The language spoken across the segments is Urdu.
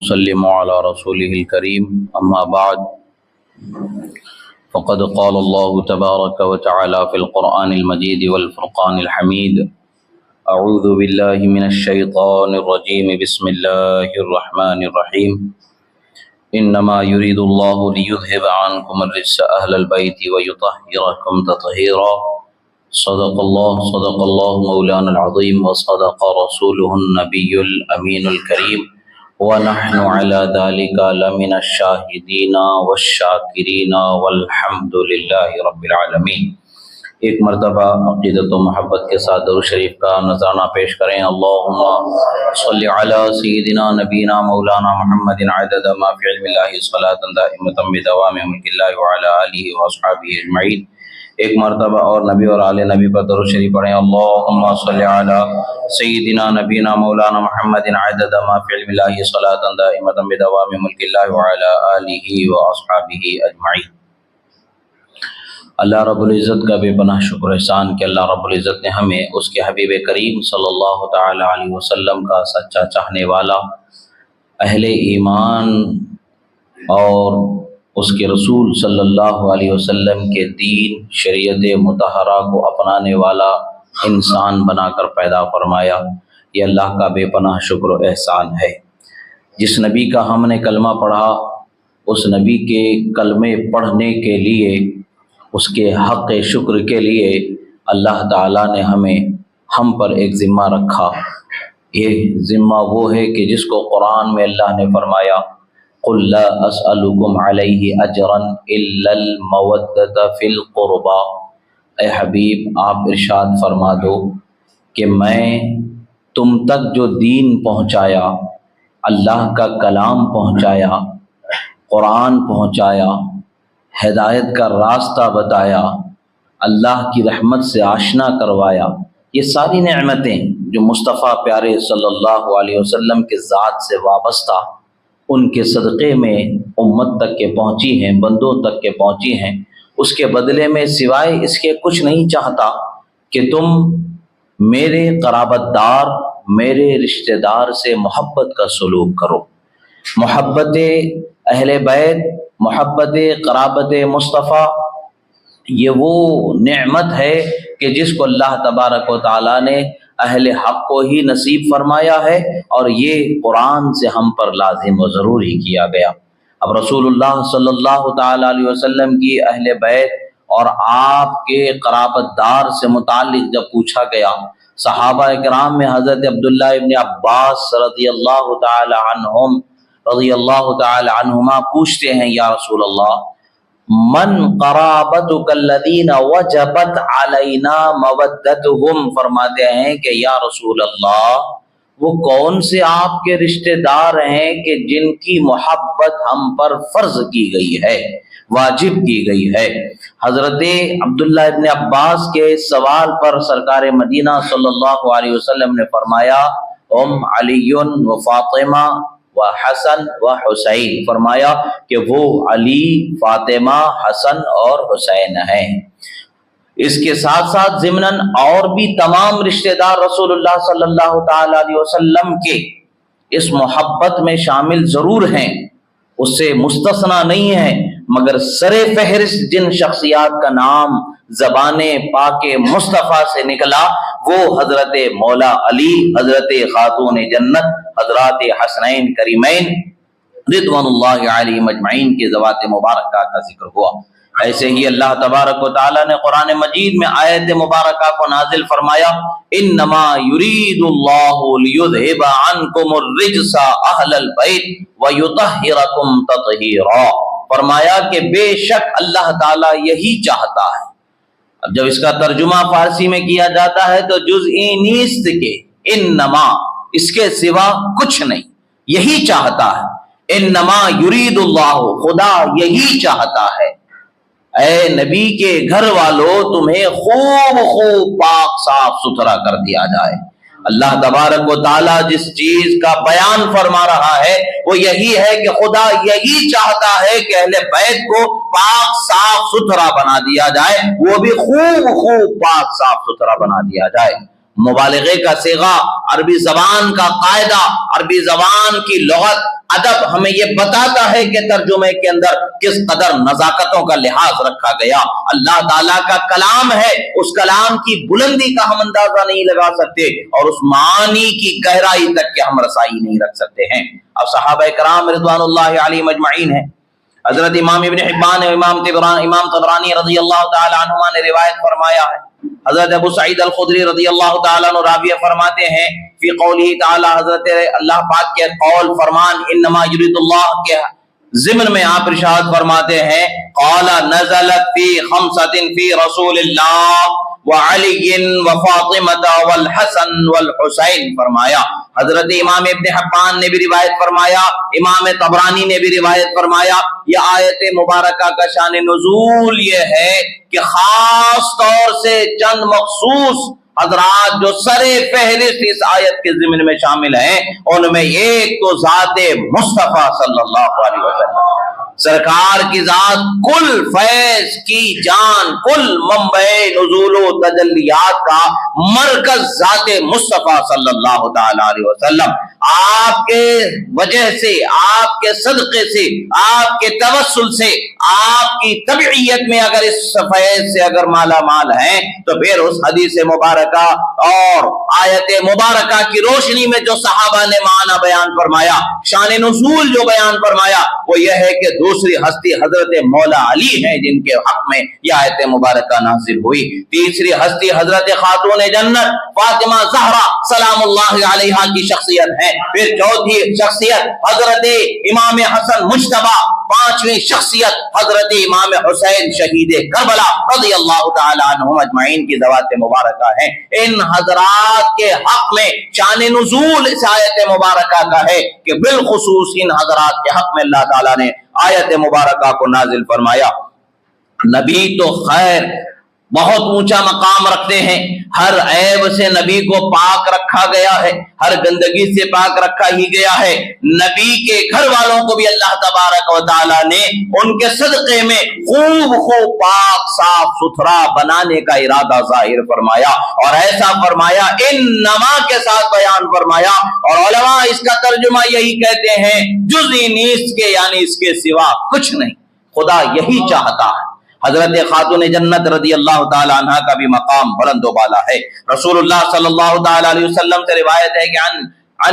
وسلم على رسوله الكريم أما بعد فقد قال الله تبارك وتعالى في القرآن المجيد والفرقان الحميد أعوذ بالله من الشيطان الرجيم بسم الله الرحمن الرحيم إنما يريد الله ليذهب عنكم الرجس أهل البيت ويطهركم تطهيرا صدق الله مولانا العظيم وصدق رسوله النبي الأمين الكريم ونحن على ذلك لمن الشاہدین والشاکرین والحمد للہ رب العالمین۔ ایک مرتبہ عقیدت و محبت کے ساتھ درود شریف کا نذرانہ پیش کریں۔ اللہم صلی علی سیدنا نبینا مولانا محمد عدد ما فی علم اللہ صلاۃ دائمۃ بدوام ملک اللہ وعلی آلہ واصحابہ اجمعین۔ ایک مرتبہ اور نبی اور آل نبی پر درود شریف پڑھیں۔ اللہم صلی علی سیدنا نبینا مولانا محمد عدد ما فی علم اللہ صلاۃ دائمۃ بدوام ملک اللہ وعلی آلہ واصحابہ اجمعین۔ اللہ رب العزت کا بے پناہ شکر احسان کہ اللہ رب العزت نے ہمیں اس کے حبیب کریم صلی اللہ تعالی علیہ وسلم کا سچا چاہنے والا، اہل ایمان اور اس کے رسول صلی اللہ علیہ وسلم کے دین شریعت مطہرہ کو اپنانے والا انسان بنا کر پیدا فرمایا۔ یہ اللہ کا بے پناہ شکر و احسان ہے۔ جس نبی کا ہم نے کلمہ پڑھا، اس نبی کے کلمے پڑھنے کے لیے، اس کے حق شکر کے لیے اللہ تعالیٰ نے ہم پر ایک ذمہ رکھا۔ یہ ذمہ وہ ہے کہ جس کو قرآن میں اللہ نے فرمایا قُلْ لَا أَسْأَلُكُمْ عَلَيْهِ أَجْرًا إِلَّا الْمَوَدَّةَ فِي الْقُرْبَى۔ اے حبیب آپ ارشاد فرما دو کہ میں تم تک جو دین پہنچایا، اللہ کا کلام پہنچایا، قرآن پہنچایا، ہدایت کا راستہ بتایا، اللہ کی رحمت سے آشنا کروایا، یہ ساری نعمتیں جو مصطفیٰ پیارے صلی اللہ علیہ وسلم کے ذات سے وابستہ ان کے صدقے میں امت تک کے پہنچی ہیں، بندوں تک کے پہنچی ہیں، اس کے بدلے میں سوائے اس کے کچھ نہیں چاہتا کہ تم میرے قرابت دار، میرے رشتہ دار سے محبت کا سلوک کرو۔ محبت اہل بیت، محبت قرابت مصطفیٰ، یہ وہ نعمت ہے کہ جس کو اللہ تبارک و تعالیٰ نے اہل حق کو ہی نصیب فرمایا ہے، اور یہ قرآن سے ہم پر لازم و ضروری کیا گیا۔ اب رسول اللہ صلی اللہ تعالی علیہ وسلم کی اہل بیت اور آپ کے قرابت دار سے متعلق جب پوچھا گیا، صحابہ کرام میں حضرت عبداللہ ابن عباس رضی اللہ تعالی عنہما پوچھتے ہیں، یا رسول اللہ من قرابتک الذین وجبت علینا مودتہم، فرماتے ہیں کہ یا رسول اللہ وہ کون سے آپ کے رشتہ دار ہیں کہ جن کی محبت ہم پر فرض کی گئی ہے، واجب کی گئی ہے۔ حضرت عبداللہ ابن عباس کے سوال پر سرکار مدینہ صلی اللہ علیہ وسلم نے فرمایا علی و فاطمہ و حسن و حسین، فرمایا کہ وہ علی، فاطمہ، حسن اور حسین ہیں۔ اس کے ساتھ ساتھ ضمناً اور بھی تمام رشتہ دار رسول اللہ صلی اللہ تعالی علیہ وسلم کے اس محبت میں شامل ضرور ہیں، اس سے مستثنا نہیں ہیں، مگر سر فہرست جن شخصیات کا نام زبان پاک مصطفیٰ سے نکلا وہ حضرت مولا علی، حضرت خاتون جنت، حضرات حسنین کریمین رضوان اللہ علیہم اجمعین کے ذوات مبارکہ کا ذکر ہوا۔ ایسے ہی اللہ تبارک و تعالی نے قرآن مجید میں آیت مبارکہ کو نازل فرمایا انما یرید اللہ لیذھب عنکم الرجس اہل البیت ویطہرکم تطہیرا، فرمایا کہ بے شک اللہ تعالی یہی چاہتا ہے۔ اب جب اس کا ترجمہ فارسی میں کیا جاتا ہے تو جزئی نیست کے انما، اس کے سوا کچھ نہیں، یہی چاہتا ہے۔ انما یرید اللہ، خدا یہی چاہتا ہے اے نبی کے گھر والوں تمہیں خوب پاک صاف ستھرا کر دیا جائے۔ اللہ تبارک و تعالیٰ جس چیز کا بیان فرما رہا ہے وہ یہی ہے کہ خدا یہی چاہتا ہے کہ اہل بیت کو پاک صاف ستھرا بنا دیا جائے، وہ بھی خوب پاک صاف ستھرا بنا دیا جائے۔ مبالغے کا صیغہ، عربی زبان کا قاعدہ، عربی زبان کی لغت، ادب ہمیں یہ بتاتا ہے کہ ترجمے کے اندر کس قدر نزاکتوں کا لحاظ رکھا گیا۔ اللہ تعالیٰ کا کلام ہے، اس کلام کی بلندی کا ہم اندازہ نہیں لگا سکتے اور اس معنی کی گہرائی تک کے ہم رسائی نہیں رکھ سکتے ہیں۔ اب صحابہ کرام رضوان اللہ علیہم اجمعین ہیں، حضرت امام ابن حبان امام طبرانی رضی اللہ تعالی عنہما نے روایت فرمایا ہے، حضرت ابو سعید الخدری رضی اللہ تعالیٰ عنہ راوی فرماتے ہیں فی قولہ تعالی، حضرت اللہ پاک کے قول فرمان انما یرید اللہ کے ضمن میں آپ ارشاد فرماتے ہیں قال نزلت فی خمسۃ فی رسول اللہ وعلی وفاطمہ والحسن والحسین، فرمایا حضرت امام ابن حبان نے بھی روایت فرمایا، امام طبرانی نے بھی روایت فرمایا، یہ آیت مبارکہ کا شان نزول یہ ہے کہ خاص طور سے چند مخصوص حضرات جو سر فہرست اس آیت کے ضمن میں شامل ہیں، ان میں ایک تو ذات مصطفیٰ صلی اللہ علیہ وسلم، سرکار کی ذات کل فیض کی جان، کل منبع نزول و تجلیات کا مرکز ذات مصطفیٰ صلی اللہ تعالی علیہ وسلم، آپ کے وجہ سے، آپ کے صدقے سے، آپ کے توسل سے، آپ کی طبعیت میں اگر اس فیض سے اگر مالا مال ہیں تو پھر اس حدیث مبارکہ اور آیت مبارکہ کی روشنی میں جو صحابہ نے معنی بیان فرمایا، شان نزول جو بیان فرمایا، وہ یہ ہے کہ دوسری ہستی حضرت مولا علی ہیں جن کے حق میں یہ آیت مبارکہ نازل ہوئی، تیسری ہستی حضرت خاتون جنت فاطمہ زہرا سلام اللہ علیہا کی شخصیت ہے، پھر چوتھی شخصیت حضرت امام حسن مجتبی، پانچویں شخصیت حضرت امام حسین شہید کربلا رضی اللہ تعالی عنہم اجمعین کی ذوات مبارکہ ہیں۔ ان حضرات کے حق میں شان نزول اس آیت مبارکہ کا ہے کہ بالخصوص ان حضرات کے حق میں اللہ تعالیٰ نے آیت مبارکہ کو نازل فرمایا۔ نبی تو خیر بہت اونچا مقام رکھتے ہیں، ہر عیب سے نبی کو پاک رکھا گیا ہے، ہر گندگی سے پاک رکھا ہی گیا ہے۔ نبی کے گھر والوں کو بھی اللہ تبارک و تعالی نے ان کے صدقے میں خوب پاک صاف ستھرا بنانے کا ارادہ ظاہر فرمایا، اور ایسا فرمایا انما کے ساتھ بیان فرمایا، اور علماء اس کا ترجمہ یہی کہتے ہیں جزئی نیست کے، یعنی اس کے سوا کچھ نہیں، خدا یہی چاہتا ہے۔ حضرت خاتون جنت رضی اللہ تعالی عنہ کا بھی مقام بلند و بالا ہے۔ رسول اللہ صلی اللہ تعالی علیہ وسلم سے روایت ہے کہ عن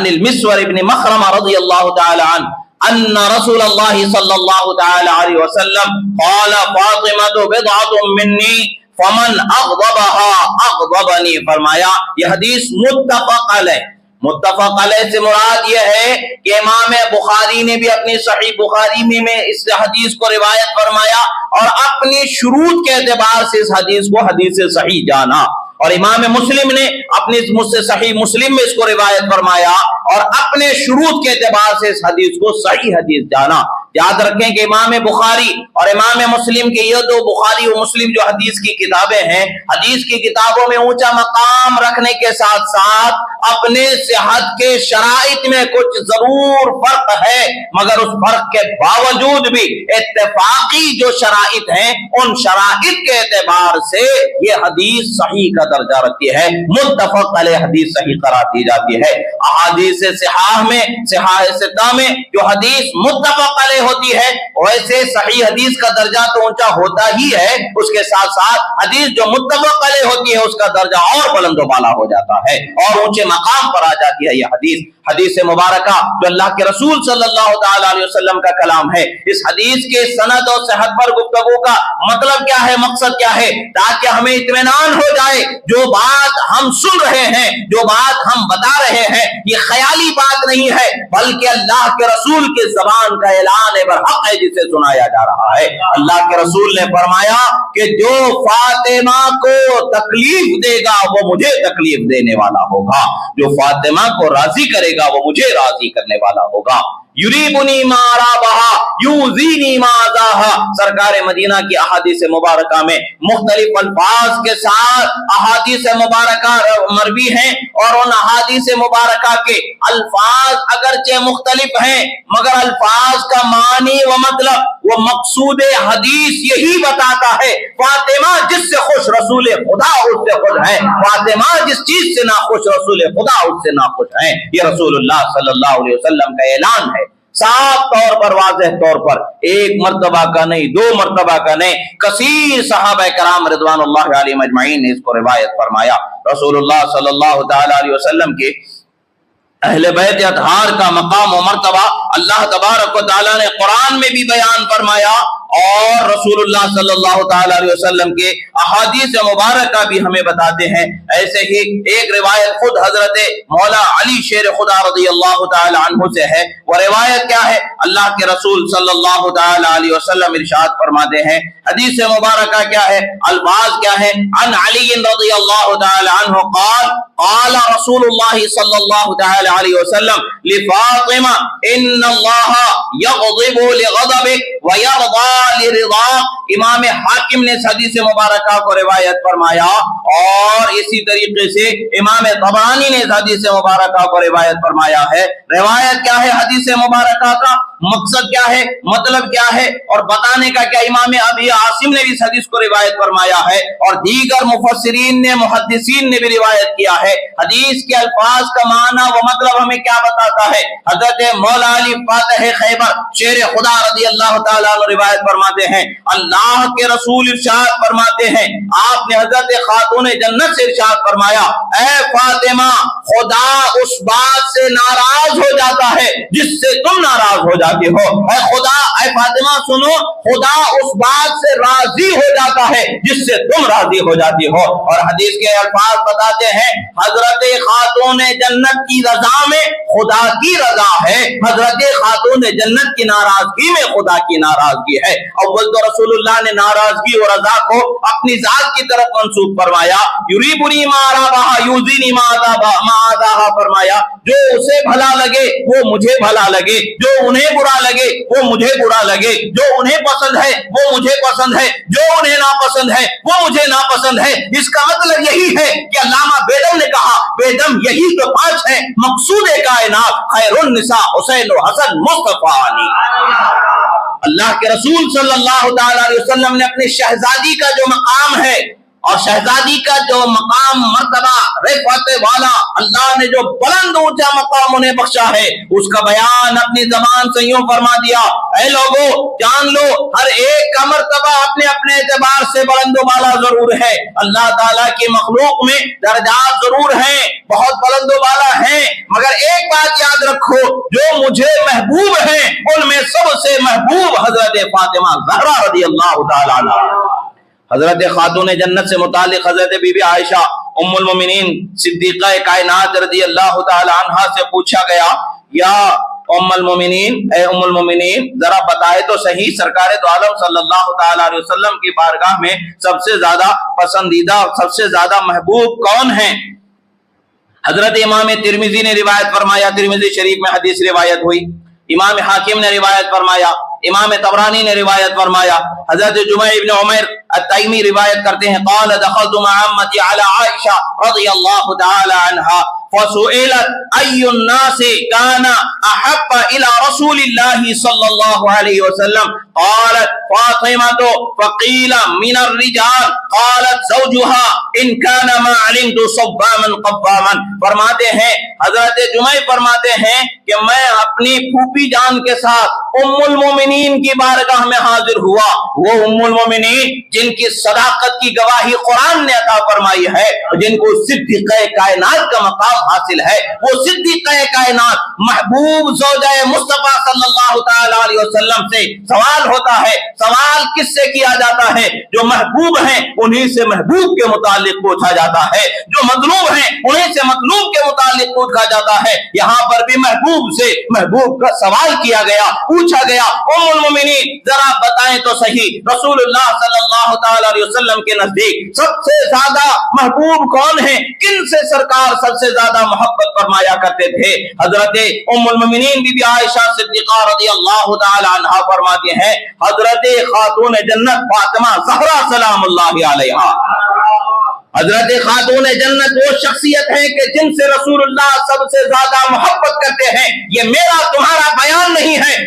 المسور ابن مخرمہ رضی اللہ تعالی عنہ ان رسول اللہ صلی اللہ تعالی علیہ وسلم قال فاطمہ بضعۃ منی فمن اغضبها اغضبنی، فرمایا یہ حدیث متفق علیہ، متفق علیہ سے مراد یہ ہے کہ امام بخاری نے بھی اپنی صحیح بخاری میں اس حدیث کو روایت فرمایا اور اپنی شروط کے اعتبار سے اس حدیث کو حدیث صحیح جانا، اور امام مسلم نے اپنی صحیح مسلم میں اس کو روایت فرمایا اور اپنے شروط کے اعتبار سے اس حدیث کو صحیح حدیث جانا۔ یاد رکھیں کہ امام بخاری اور امام مسلم کے یہ دو، بخاری و مسلم جو حدیث کی کتابیں ہیں، حدیث کی کتابوں میں اونچا مقام رکھنے کے ساتھ ساتھ اپنے صحت کے شرائط میں کچھ ضرور فرق ہے، مگر اس فرق کے باوجود بھی اتفاقی جو شرائط ہیں ان شرائط کے اعتبار سے یہ حدیث صحیح کا درجہ رکھتی ہے، متفق علیہ حدیث صحیح قرار دی جاتی ہے۔ احادیث صحاح میں، صحاح ستہ میں جو حدیث متفق علیہ ہوتی ہے، ویسے صحیح حدیث کا درجہ تو اونچا ہوتا ہی ہے، اس کے ساتھ ساتھ حدیث جو متفق علیہ ہوتی ہے اس کا درجہ اور بلند و بالا ہو جاتا ہے اور اونچے مقام پر آ جاتی ہے۔ یہ حدیث مبارکہ جو اللہ کے رسول صلی اللہ تعالی علیہ وسلم کا کلام ہے، اس حدیث کے سند اور صحت پر گفتگو کا مطلب کیا ہے، مقصد کیا ہے، تاکہ ہمیں اطمینان ہو جائے جو بات ہم سن رہے ہیں، جو بات ہم بتا رہے ہیں، یہ خیالی بات نہیں ہے بلکہ اللہ کے رسول کے زبان کا اعلان برحق ہے جسے سنایا جا رہا ہے۔ اللہ کے رسول نے فرمایا کہ جو فاطمہ کو تکلیف دے گا وہ مجھے تکلیف دینے والا ہوگا، جو فاطمہ کو راضی کرے گا وہ مجھے راضی کرنے والا ہوگا۔ یریبنی ما رابہا یوزینی ما ذاہا، سرکار مدینہ کی احادیث مبارکہ میں مختلف الفاظ کے ساتھ احادیث مبارکہ مروی ہیں، اور ان احادیث مبارکہ کے الفاظ اگرچہ مختلف ہیں مگر الفاظ کا معنی و مطلب وہ مقصود حدیث یہی بتاتا ہے، فاطمہ جس سے خوش رسول خدا اس سے خوش ہے، فاطمہ جس چیز سے ناخوش رسول خدا اس سے ناخوش ہے۔ یہ رسول اللہ صلی اللہ علیہ وسلم کا اعلان ہے، صاف طور پر، واضح طور پر، ایک مرتبہ کا نہیں، دو مرتبہ کا نہیں، کثیر صحابہ کرام رضوان اللہ علیہم اجمعین نے اس کو روایت فرمایا۔ رسول اللہ صلی اللہ تعالی علیہ وسلم کے اہل بیت اطہار کا مقام و مرتبہ اللہ تبارک و تعالی نے قرآن میں بھی بیان فرمایا، اور رسول اللہ صلی اللہ تعالی علیہ وسلم کے احادیث مبارکہ بھی ہمیں بتاتے ہیں۔ ایسے ہی ایک روایت خود حضرت مولا علی شیر خدا رضی اللہ تعالی عنہ سے ہے۔ وہ روایت کیا ہے؟ اللہ کے رسول صلی اللہ تعالی علیہ وسلم ارشاد فرماتے ہیں، حدیث مبارکہ کیا ہے، الفاظ کیا ہے، عن علی رضی اللہ تعالی عنہ قال قال رسول اللہ صلی اللہ تعالی علیہ وسلم لفاطمہ ان اللہ یغضب لغضبک ویرضا لرضا۔ امام حاکم نے اس حدیث مبارکہ کو روایت فرمایا، اور اسی طریقے سے امام طبرانی نے اس حدیث مبارکہ کو روایت فرمایا ہے۔ روایت کیا ہے حدیث مبارکہ کا، مقصد کیا ہے، مطلب کیا ہے، اور بتانے کا کیا، امام ابی عاصم نے بھی اس حدیث کو روایت فرمایا ہے، اور دیگر مفسرین نے، محدثین نے بھی روایت کیا ہے۔ حدیث کے الفاظ کا معنی و مطلب ہمیں کیا بتاتا ہے؟ حضرت مولا علی فاتح خیبر شیر خدا رضی اللہ تعالیٰ عنہ روایت فرماتے ہیں، اللہ کے رسول ارشاد فرماتے ہیں، آپ نے حضرت خاتون جنت سے ارشاد فرمایا، اے فاطمہ خدا اس بات سے ناراض ہو جاتا ہے جس سے تم ناراض ہو جاتے ہو۔ اے خدا، اے فاطمہ سنو، خدا اس بات سے راضی ہو جاتا ہے جس سے تم راضی ہو جاتی ہو۔ اور حدیث کے الفاظ بتاتے ہیں، حضرت خاتون جنت کی رضا میں خدا کی رضا ہے، حضرت خاتون جنت کی ناراضگی میں خدا کی ناراضگی ہے۔ اول تو رسول اللہ نے ناراضگی اور رضا کو اپنی ذات کی طرف منسوب فرمایا، یریبنی ما رابہا یوزینی ما آذاہا فرمایا، جو اسے بھلا لگے وہ مجھے بھلا لگے، جو انہیں برا لگے وہ مجھے برا لگے، جو انہیں پسند ہے وہ مجھے پسند ہے، جو انہیں ناپسند ہے وہ مجھے ناپسند ہے۔ اس کا مطلب یہی ہے کہ علامہ بیدم نے کہا، بیدم یہی تو پانچ ہیں مقصود کائنات، خیر النساء حسین و حسن مصطفیٰ علی۔ اللہ کے رسول صلی اللہ تعالی علیہ وسلم نے اپنی شہزادی کا جو مقام ہے، اور شہزادی کا جو مقام، مرتبہ، رفعت والا، اللہ نے جو بلند اونچا مقام انہیں بخشا ہے، اس کا بیان اپنی زبان سے یوں فرما دیا، اے لوگو جان لو ہر ایک کا مرتبہ اپنے اپنے اعتبار سے بلند و بالا ضرور ہے۔ اللہ تعالیٰ کی مخلوق میں درجات ضرور ہیں، بہت بلند و بالا ہیں، مگر ایک بات یاد رکھو، جو مجھے محبوب ہیں ان میں سب سے محبوب حضرت فاطمہ زہرا رضی اللہ تعالیٰ عنہ۔ حضرت خاتون جنت سے متعلق حضرت بی بی عائشہ ام المومنین صدیقہ کائنات رضی اللہ تعالی عنہا سے پوچھا گیا، یا ام المومنین، اے ام المومنین ذرا بتائے تو صحیح، سرکار دو عالم صلی اللہ تعالی علیہ وسلم کی بارگاہ میں سب سے زیادہ پسندیدہ، سب سے زیادہ محبوب کون ہیں؟ حضرت امام ترمذی نے روایت فرمایا، ترمذی شریف میں حدیث روایت ہوئی، امام حاکم نے روایت فرمایا، امام طبرانی نے روایت فرمایا، حضرت جمع ابن عمیر التیمی روایت کرتے ہیں، قال دخلت مع عمتي على عائشہ رضی اللہ تعالی عنہا فسئلت ای الناس كان احب الى رسول اللہ صلی اللہ علیہ وسلم قالت فاطمة فقیل من الرجال قالت زوجها ان كان ما علمت صباما قواما۔ فرماتے ہیں حضرت جمع فرماتے ہیں کہ میں اپنی پھوپھی جان کے ساتھ ام المومنین کی بارگاہ میں حاضر ہوا، وہ ام المومنین جن کی صداقت کی گواہی قرآن نے عطا فرمائی ہے، جن کو صدیقہ کائنات کا مقام حاصل ہے، وہ صدیقہ کائنات محبوب زوجہ مصطفیٰ صلی اللہ تعالی علیہ وسلم سے سوال ہوتا ہے، سوال کس سے کیا جاتا ہے؟ جو محبوب ہیں انہی سے محبوب کے متعلق پوچھا جاتا ہے، جو مطلوب ہیں انہی سے مطلوب کے متعلق پوچھا جاتا ہے۔ یہاں پر بھی محبوب سے محبوب کا سوال کیا گیا، پوچھا گیا، ام المومنین ذرا بتائیں تو صحیح، رسول اللہ صلی اللہ تعالی علیہ وسلم کے نزدیک سب سے زیادہ محبوب کون ہیں؟ کن سے سرکار سب سے زیادہ محبت فرمایا کرتے تھے؟ حضرت ام المومنین بی بی عائشہ صدیقہ رضی اللہ تعالی عنہا فرماتے ہیں، حضرت خاتون جنت فاطمہ زہرا سلام اللہ علیہا۔ حضرت خاتون جنت وہ شخصیت ہے کہ جن سے رسول اللہ سب سے زیادہ محبت کرتے ہیں۔ یہ میرا تمہارا بیان نہیں ہے،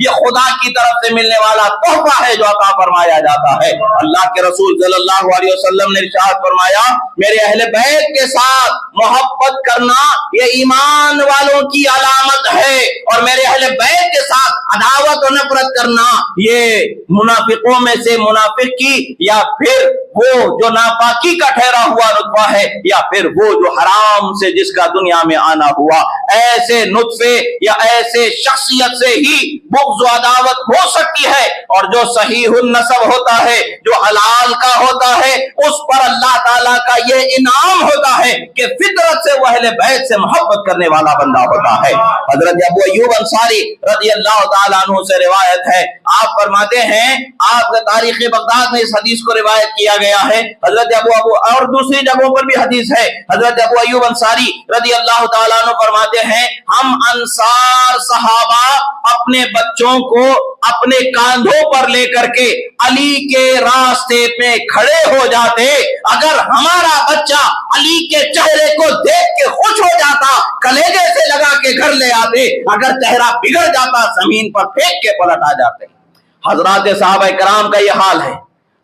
یہ خدا کی طرف سے ملنے والا تحفہ ہے جو عطا فرمایا جاتا ہے۔ اللہ کے رسول صلی اللہ علیہ وسلم نے ارشاد فرمایا، میرے اہل بیت کے ساتھ محبت کرنا یہ ایمان والوں کی علامت ہے، اور میرے اہل بیت کے ساتھ عداوت و نفرت کرنا یہ منافقوں میں سے منافق کی یا پھر وہ جو ناپاکی کا ٹھہرا ہوا نطفہ ہے، یا پھر وہ جو حرام سے جس کا دنیا میں آنا ہوا، ایسے نطفے یا ایسے شخصیت سے ہی بغض و عداوت ہو سکتی ہے۔ اور جو صحیح النسب ہوتا ہے، جو حلال کا ہوتا ہے، اس پر اللہ تعالیٰ کا یہ انعام ہوتا ہے کہ فطرت سے وہ اہل بیت سے محبت کرنے والا بندہ ہوتا ہے۔ حضرت ابو ایوب انصاری رضی اللہ تعالیٰ عنہ سے روایت ہے، آپ فرماتے ہیں، آپ کا تاریخ بغداد میں اس حدیث کو روایت کیا گیا ہے، حضرت ابو اور دوسری جگہوں پر بھی حدیث ہے، حضرت ابو ایوب انصاری رضی اللہ تعالیٰ عنہ فرماتے ہیں، ہم انصار صحابہ اپنے بچوں کو اپنے کاندھوں پر لے کر کے علی کے راستے پہ کھڑے ہو جاتے، اگر ہمارا بچہ علی کے چہرے کو دیکھ کے خوش ہو جاتا کلیجے سے لگا کے گھر لے آتے، اگر چہرہ بگڑ جاتا زمین پر پھینک کے پلٹ آ جاتے۔ حضرات صحابہ کرام کا یہ حال ہے،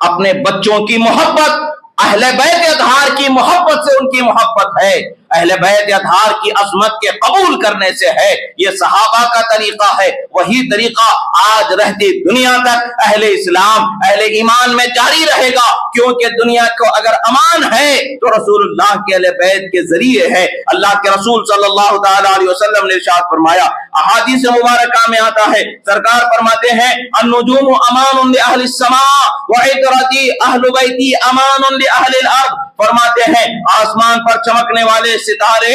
اپنے بچوں کی محبت اہل بیت اطہار کی محبت سے ان کی محبت ہے، اہل بیت اطہار کی عظمت کے قبول کرنے سے ہے۔ یہ صحابہ کا طریقہ ہے، وہی طریقہ آج رہتی دنیا تک اہل اسلام اہل ایمان میں جاری رہے گا، کیونکہ دنیا کو اگر امان ہے تو رسول اللہ کے اہل بیت کے ذریعے ہے۔ اللہ کے رسول صلی اللہ تعالی علیہ وسلم نے ارشاد فرمایا، احادیث مبارکہ میں آتا ہے، سرکار فرماتے ہیں، النجوم امان لاہل السماء وعطرتی اہل بیتی امان لاہل الارض، فرماتے ہیں آسمان پر چمکنے والے ستارے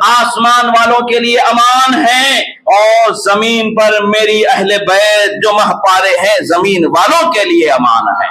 آسمان والوں کے لیے امان ہیں، اور زمین پر میری اہل بیت جو مہ پارے ہیں زمین والوں کے لیے امان ہے۔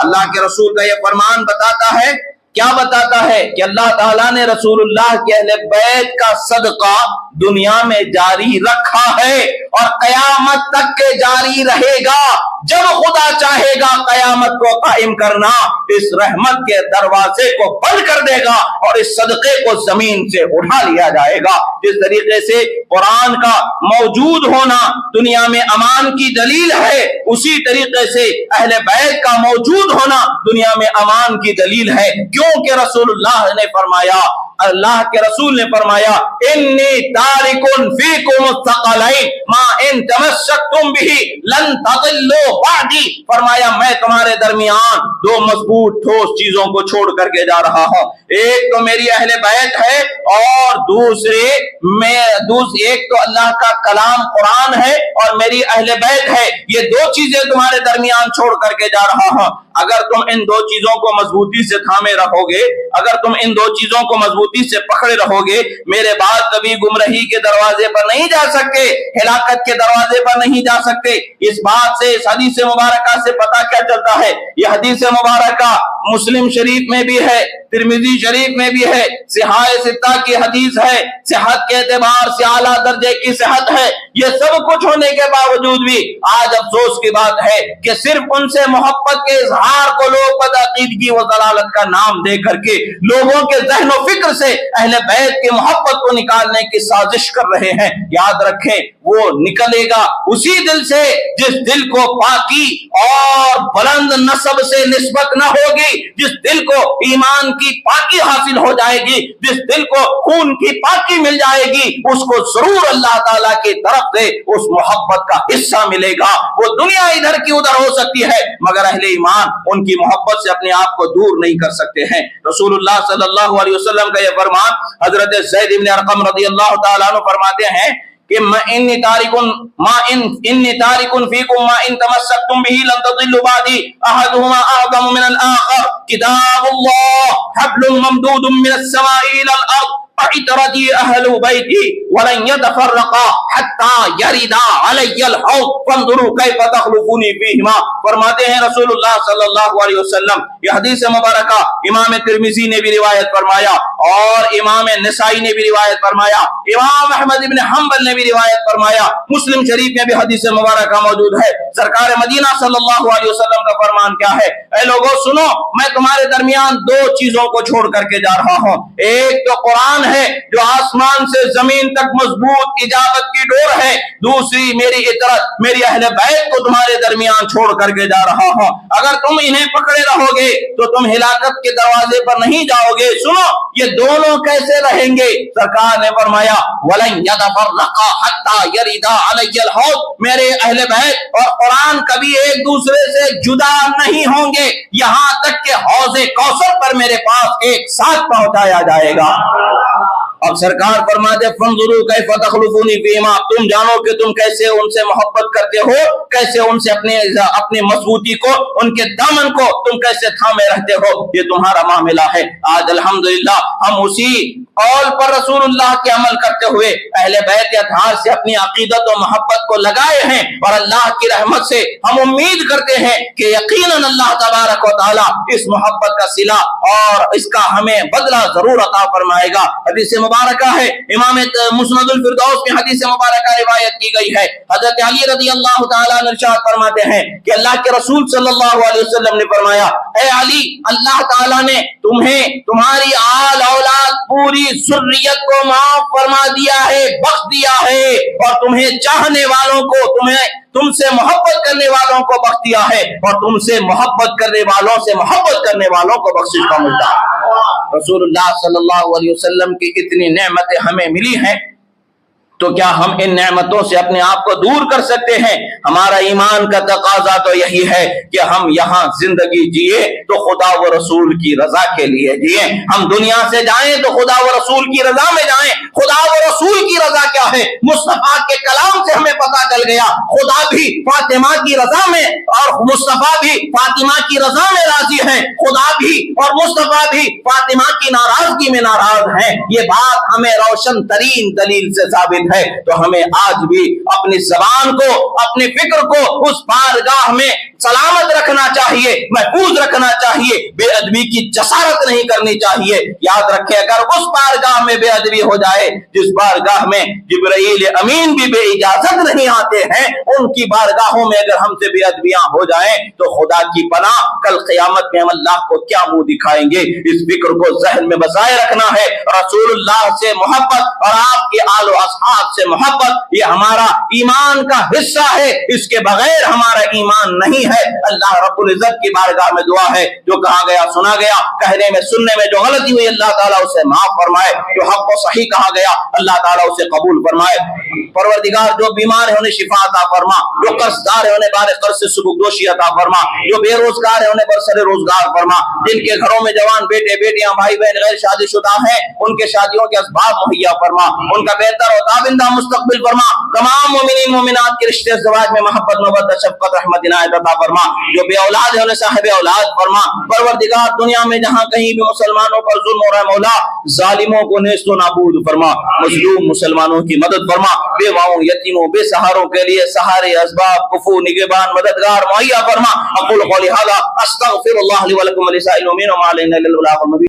اللہ کے رسول کا یہ فرمان بتاتا ہے، کیا بتاتا ہے کہ اللہ تعالیٰ نے رسول اللہ کے اہل بیت کا صدقہ دنیا میں جاری رکھا ہے، اور قیامت تک کے جاری رہے گا۔ جب خدا چاہے گا قیامت کو قائم کرنا، اس رحمت کے دروازے کو بند کر دے گا اور اس صدقے کو زمین سے اٹھا لیا جائے گا۔ جس طریقے سے قرآن کا موجود ہونا دنیا میں امان کی دلیل ہے، اسی طریقے سے اہل بیت کا موجود ہونا دنیا میں امان کی دلیل ہے، کیونکہ رسول اللہ نے فرمایا، اللہ کے رسول نے فرمایا، انی تارک فیکم الثقلین ما ان تمسکتم بہ لن تضلوا بعدی، فرمایا میں تمہارے درمیان دو مضبوط ٹھوس چیزوں کو چھوڑ کر کے جا رہا ہوں، ایک تو میری اہل بیت ہے، اور ایک تو اللہ کا کلام قرآن ہے اور میری اہل بیت ہے، یہ دو چیزیں تمہارے درمیان چھوڑ کر کے جا رہا ہوں۔ اگر تم ان دو چیزوں کو مضبوطی سے تھامے رہو گے، اگر تم ان دو چیزوں کو مضبوطی سے پکڑے رہو گے، میرے بعد کبھی گمراہی کے دروازے پر نہیں جا سکتے، ہلاکت کے دروازے پر نہیں جا سکتے۔ اس بات سے، اس حدیث مبارکہ سے پتہ کیا چلتا ہے؟ یہ حدیث مبارکہ مسلم شریف میں بھی ہے، ترمذی شریف میں بھی ہے، صحاح ستہ کی حدیث ہے، صحت کے اعتبار سے اعلیٰ درجے کی صحت ہے۔ یہ سب کچھ ہونے کے باوجود بھی آج افسوس کی بات ہے کہ صرف ان سے محبت کے اظہار کو لوگ بدعقیدگی و ضلالت کا نام دے کر کے لوگوں کے ذہن و فکر سے اہل بیت کی محبت کو نکالنے کی سازش کر رہے ہیں۔ یاد رکھیں، وہ نکلے گا اسی دل سے جس دل کو پاکی اور بلند نسب سے نسبت نہ ہوگی، جس دل کو ایمان کی پاکی حاصل ہو جائے گی، جس دل کو خون کی پاکی مل جائے گی، اس کو ضرور اللہ تعالیٰ کی طرف سے اس محبت کا حصہ ملے گا۔ وہ دنیا ادھر کی ادھر ہو سکتی ہے، مگر اہل ایمان ان کی محبت سے اپنے آپ کو دور نہیں کر سکتے ہیں۔ رسول اللہ صلی اللہ علیہ وسلم کا یہ فرمان حضرت زید بن ارقم رضی اللہ تعالیٰ عنہ فرماتے ہیں کہ انی تارک فیکم ما ان تمسکتم بہ لن تضلوا بعدی احدہما اعظم من الآخر کتاب اللہ حبل ممدود من السماء الى الارض عطرتی اہل بیتی ولن یتفرقا حتی یردا علی الحوض فانظروا کیف تخلفونی فیہما۔ فرماتے ہیں رسول اللہ صلی اللہ علیہ وسلم، یہ حدیث مبارکہ امام ترمذی نے بھی روایت فرمایا اور امام نسائی نے بھی روایت فرمایا، امام احمد بن حنبل نے بھی روایت فرمایا، مسلم شریف میں بھی حدیث مبارکہ موجود ہے۔ سرکار مدینہ صلی اللہ علیہ وسلم کا فرمان کیا ہے؟ اے لوگوں سنو، میں تمہارے درمیان دو چیزوں کو چھوڑ کر کے جا رہا ہوں۔ ایک تو قرآن ہے جو آسمان سے زمین تک مضبوط اجابت کی ڈور ہے، دوسری میری اطاعت، میری اہل بیت کو تمہارے درمیان چھوڑ کر کے جا رہا ہوں۔ اگر تم انہیں پکڑے رہو گے تو تم ہلاکت کے دروازے پر نہیں جاؤ گے۔ سنو یہ دونوں کیسے رہیں گے؟ سرکار نے فرمایا وَلَن يَتَفَرَّقَا حَتَّى يَرِدَا عَلَيَّ الْحَوْض، میرے اہل بیت اور قرآن کبھی ایک دوسرے سے جدا نہیں ہوں گے یہاں تک کہ حوض کوثر پر میرے پاس ایک ساتھ پہنچایا جائے گا۔ اب سرکار فرماتے فانظروا کیف تخلفونی فیما، تم جانو کہ تم کیسے ان سے محبت کرتے ہو، کیسے ان سے اپنے مضبوطی کو، ان کے دامن کو تم کیسے تھامے رہتے ہو، یہ تمہارا معاملہ ہے۔ آج الحمدللہ ہم اسی قول پر رسول اللہ کے عمل کرتے ہوئے اہل بیت اطہار سے اپنی عقیدت و محبت کو لگائے ہیں، اور اللہ کی رحمت سے ہم امید کرتے ہیں کہ یقیناً اللہ تبارک و تعالی اس محبت کا صلہ اور اس کا ہمیں بدلہ ضرور عطا فرمائے گا۔ حدیث مبارکہ ہے، امام مسند الفردوس میں حدیث مبارکہ روایت کی گئی ہے، حضرت علی رضی اللہ تعالیٰ عنہ ارشاد فرماتے ہیں کہ اللہ کے رسول صلی اللہ علیہ وسلم نے فرمایا اے علی، اللہ تعالیٰ نے تمہیں تمہاری آل اولاد پوری ذریت کو معاف فرما دیا ہے، بخش دیا ہے، اور تمہیں چاہنے والوں کو تم سے محبت کرنے والوں کو بخش دیا ہے، اور تم سے محبت کرنے والوں سے محبت کرنے والوں کو بخشش کا ملتا ہے۔ رسول اللہ صلی اللہ علیہ وسلم کی اتنی نعمتیں ہمیں ملی ہیں، تو کیا ہم ان نعمتوں سے اپنے آپ کو دور کر سکتے ہیں؟ ہمارا ایمان کا تقاضا تو یہی ہے کہ ہم یہاں زندگی جیے تو خدا و رسول کی رضا کے لیے جیے، ہم دنیا سے جائیں تو خدا و رسول کی رضا میں جائیں۔ خدا و رسول کی رضا کیا ہے؟ مصطفیٰ کے کلام سے ہمیں پتہ چل گیا، خدا بھی فاطمہ کی رضا میں اور مصطفیٰ بھی فاطمہ کی رضا میں راضی ہیں، خدا بھی اور مصطفیٰ بھی فاطمہ کی ناراضگی میں ناراض ہیں۔ یہ بات ہمیں روشن ترین دلیل سے ثابت ہے، تو ہمیں آج بھی اپنی زبان کو، اپنی فکر کو اس بارگاہ میں سلامت رکھنا چاہیے، محفوظ رکھنا چاہیے، بے ادبی کی جسارت نہیں کرنی چاہیے۔ یاد رکھیں اگر اس بارگاہ میں بے ادبی ہو جائے جس بارگاہ میں جبرائیل امین بھی بے اجازت نہیں آتے ہیں، ان کی بارگاہوں میں اگر ہم سے بے ادبیاں ہو جائیں تو خدا کی پناہ کل قیامت میں ہم اللہ کو کیا منہ دکھائیں گے۔ اس فکر کو ذہن میں بسائے رکھنا ہے۔ رسول اللہ سے محبت اور آپ کے آل و اصحاب سے محبت یہ ہمارا ایمان کا حصہ ہے، اس کے بغیر ہمارا ایمان نہیں ہے۔ اللہ رب العزت کی بارگاہ میں دعا ہے، جو کہا گیا سنا گیا، کہنے میں سننے میں جو غلطی ہوئی اللہ تعالیٰ اسے معاف فرمائے، جو حق و صحیح کہا گیا اللہ تعالیٰ اسے قبول فرمائے۔ پروردگار جو بیمار ہے انہیں شفا عطا فرما، جو قرض دار ہے انہیں بار قرض سے سبکدوشی عطا فرما، جو بے روزگار ہے انہیں برسر روزگار فرما، جن کے گھروں میں جوان بیٹے بیٹیاں بھائی بہن غیر شادی شدہ ہیں ان کے شادیوں کے اسباب مہیا فرما، ان کا بہتر و تابندہ مستقبل فرما، تمام مومنین مومنات کے رشتے زواج میں محبت مودت شفقت رحمت عنایت عطا فرما، جو بے اولاد ہے انہیں صاحب اولاد فرما۔ پروردگار دنیا میں جہاں کہیں بھی مسلمانوں پر ظلم ہو رہا ہے مولا، ظالموں کو نیست و نابود فرما، مظلوم مسلمانوں کی مدد فرما، بیواؤں یتیموں بے سہاروں کے لیے سہارے اسباب کفو نگہبان مددگار مہیا فرما۔ اقول قولی ھذا استغفر اللہ لی ولکم ولسائر المؤمنین وما علینا الا البلاغ المبین۔